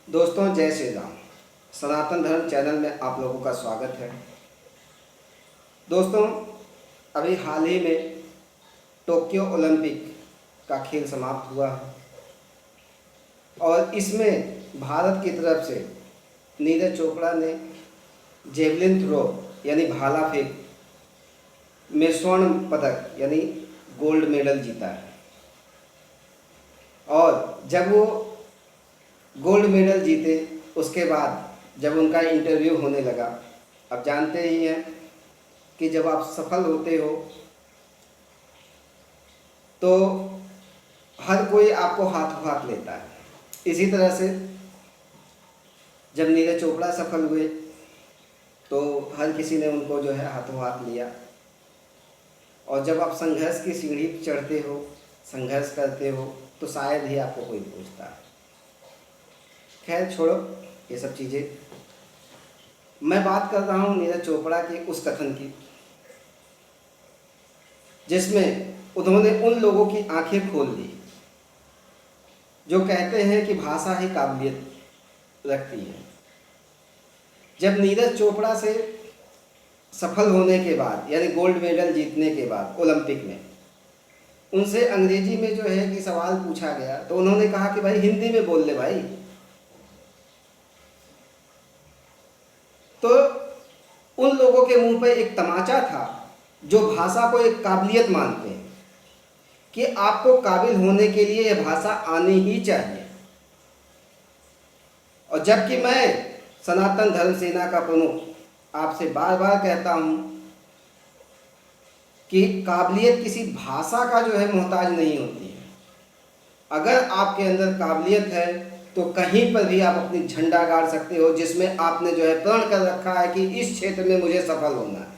दोस्तों, जय श्री राम। सनातन धर्म चैनल में आप लोगों का स्वागत है। दोस्तों, अभी हाल ही में टोक्यो ओलंपिक का खेल समाप्त हुआ है और इसमें भारत की तरफ से नीरज चोपड़ा ने जेवलिन थ्रो यानी भाला फेंक में स्वर्ण पदक यानी गोल्ड मेडल जीता है। और जब वो गोल्ड मेडल जीते उसके बाद जब उनका इंटरव्यू होने लगा, अब जानते ही हैं कि जब आप सफल होते हो तो हर कोई आपको हाथों हाथ लेता है। इसी तरह से जब नीरज चोपड़ा सफल हुए तो हर किसी ने उनको जो है हाथों हाथ लिया। और जब आप संघर्ष की सीढ़ी चढ़ते हो, संघर्ष करते हो, तो शायद ही आपको कोई पूछता है। खैर छोड़ो ये सब चीज़ें। मैं बात कर रहा हूँ नीरज चोपड़ा के उस कथन की जिसमें उन्होंने उन लोगों की आंखें खोल दी जो कहते हैं कि भाषा ही काबिलियत रखती है। जब नीरज चोपड़ा से सफल होने के बाद यानी गोल्ड मेडल जीतने के बाद ओलंपिक में उनसे अंग्रेजी में जो है कि सवाल पूछा गया तो उन्होंने कहा कि भाई हिंदी में बोल ले भाई। तो उन लोगों के मुंह पे एक तमाचा था जो भाषा को एक काबिलियत मानते हैं कि आपको काबिल होने के लिए यह भाषा आनी ही चाहिए। और जबकि मैं सनातन धर्म सेना का प्रमुख आपसे बार बार कहता हूं कि काबिलियत किसी भाषा का जो है मोहताज नहीं होती है। अगर आपके अंदर काबिलियत है तो कहीं पर भी आप अपनी झंडा गाड़ सकते हो जिसमें आपने जो है प्रण कर रखा है कि इस क्षेत्र में मुझे सफल होना है।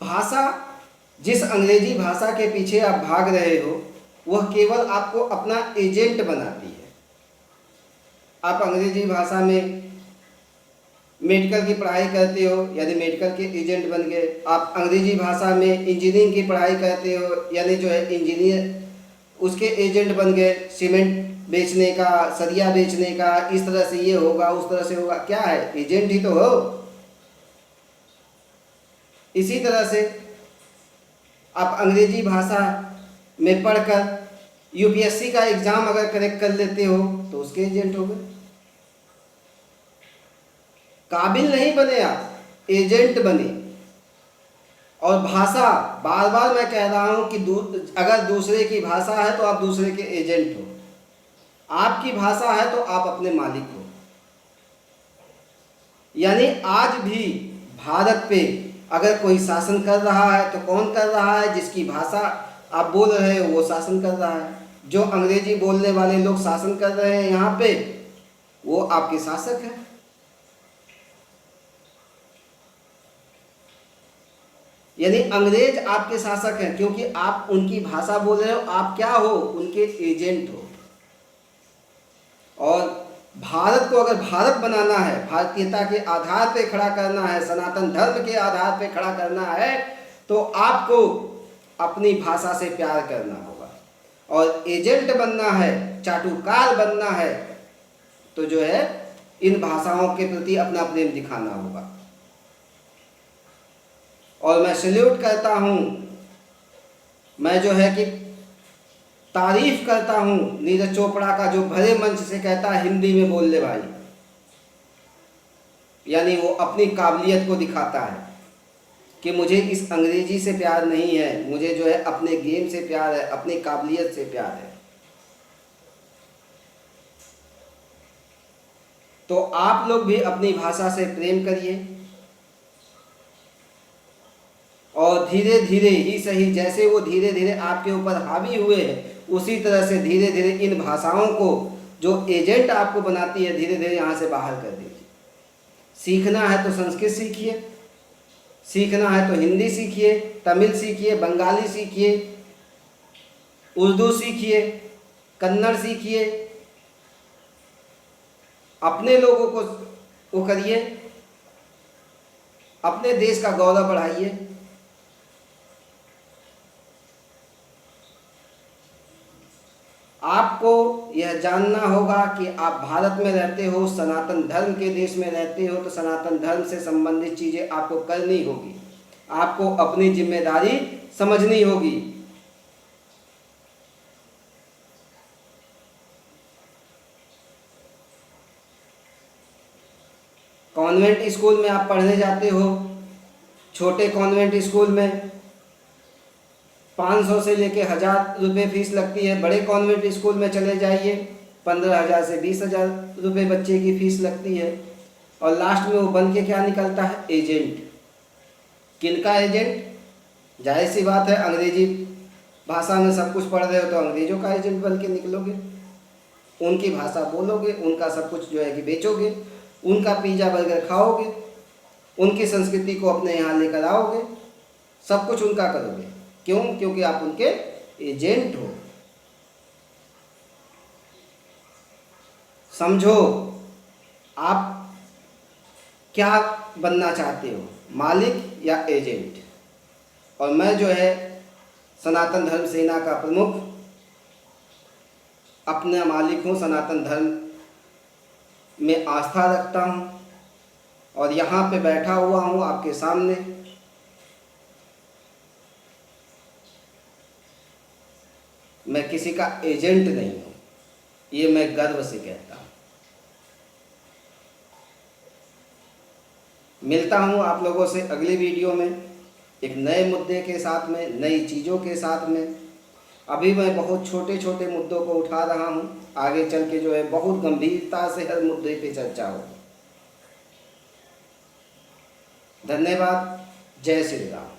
भाषा, जिस अंग्रेजी भाषा के पीछे आप भाग रहे हो वह केवल आपको अपना एजेंट बनाती है। आप अंग्रेजी भाषा में मेडिकल की पढ़ाई करते हो यानी मेडिकल के एजेंट बन गए। आप अंग्रेजी भाषा में इंजीनियरिंग की पढ़ाई करते हो यानी जो है इंजीनियर उसके एजेंट बन गए। सीमेंट बेचने का, सरिया बेचने का, इस तरह से ये होगा उस तरह से होगा, क्या है, एजेंट ही तो हो। इसी तरह से आप अंग्रेजी भाषा में पढ़कर यूपीएससी का एग्जाम अगर करेक्ट कर लेते हो तो उसके एजेंट हो गए। काबिल नहीं बने, आप एजेंट बने। और भाषा, बार बार मैं कह रहा हूं कि अगर दूसरे की भाषा है तो आप दूसरे के एजेंट हो, आपकी भाषा है तो आप अपने मालिक हो। यानी आज भी भारत पे अगर कोई शासन कर रहा है तो कौन कर रहा है? जिसकी भाषा आप बोल रहे हो वो शासन कर रहा है। जो अंग्रेजी बोलने वाले लोग शासन कर रहे हैं यहाँ पे वो आपके शासक हैं। यानी अंग्रेज आपके शासक हैं क्योंकि आप उनकी भाषा बोल रहे हो। आप क्या हो? उनके एजेंट हो। और भारत को अगर भारत बनाना है, भारतीयता के आधार पे खड़ा करना है, सनातन धर्म के आधार पे खड़ा करना है तो आपको अपनी भाषा से प्यार करना होगा। और एजेंट बनना है, चाटुकार बनना है तो जो है इन भाषाओं के प्रति अपना प्रेम दिखाना होगा। और मैं सैल्यूट करता हूं, मैं जो है कि तारीफ करता हूं नीरज चोपड़ा का जो भरे मंच से कहता है हिंदी में बोल ले भाई। यानी वो अपनी काबिलियत को दिखाता है कि मुझे इस अंग्रेजी से प्यार नहीं है, मुझे जो है अपने गेम से प्यार है, अपनी काबिलियत से प्यार है। तो आप लोग भी अपनी भाषा से प्रेम करिए और धीरे धीरे ही सही, जैसे वो धीरे धीरे आपके ऊपर हावी हुए हैं उसी तरह से धीरे धीरे इन भाषाओं को जो एजेंट आपको बनाती है धीरे धीरे यहाँ से बाहर कर दीजिए। सीखना है तो संस्कृत सीखिए, सीखना है तो हिंदी सीखिए, तमिल सीखिए, बंगाली सीखिए, उर्दू सीखिए, कन्नड़ सीखिए। अपने लोगों को वो करिए, अपने देश का गौरव बढ़ाइए। आपको यह जानना होगा कि आप भारत में रहते हो, सनातन धर्म के देश में रहते हो, तो सनातन धर्म से संबंधित चीज़ें आपको करनी होगी, आपको अपनी जिम्मेदारी समझनी होगी। कॉन्वेंट स्कूल में आप पढ़ने जाते हो, छोटे कॉन्वेंट स्कूल में 500 से लेके 1000 रुपये फीस लगती है। बड़े कॉन्वेंट स्कूल में चले जाइए, 15,000 से 20,000 रुपये बच्चे की फ़ीस लगती है। और लास्ट में वो बन के क्या निकलता है? एजेंट। किनका एजेंट? जाहिर सी बात है, अंग्रेजी भाषा में सब कुछ पढ़ रहे हो तो अंग्रेजों का एजेंट बन के निकलोगे, उनकी भाषा बोलोगे, उनका सब कुछ जो है कि बेचोगे, उनका पिज़्ज़ा बर्गर खाओगे, उनकी संस्कृति को अपने यहाँ लेकर आओगे, सब कुछ उनका करोगे। क्यों? क्योंकि आप उनके एजेंट हो। समझो आप क्या बनना चाहते हो, मालिक या एजेंट। और मैं जो है सनातन धर्म सेना का प्रमुख अपना मालिक हूँ, सनातन धर्म में आस्था रखता हूँ और यहाँ पे बैठा हुआ हूँ आपके सामने। मैं किसी का एजेंट नहीं हूँ, ये मैं गर्व से कहता हूँ। मिलता हूँ आप लोगों से अगली वीडियो में एक नए मुद्दे के साथ में, नई चीज़ों के साथ में। अभी मैं बहुत छोटे छोटे मुद्दों को उठा रहा हूँ, आगे चल के जो है बहुत गंभीरता से हर मुद्दे पे चर्चा होगी। धन्यवाद। जय श्री राम।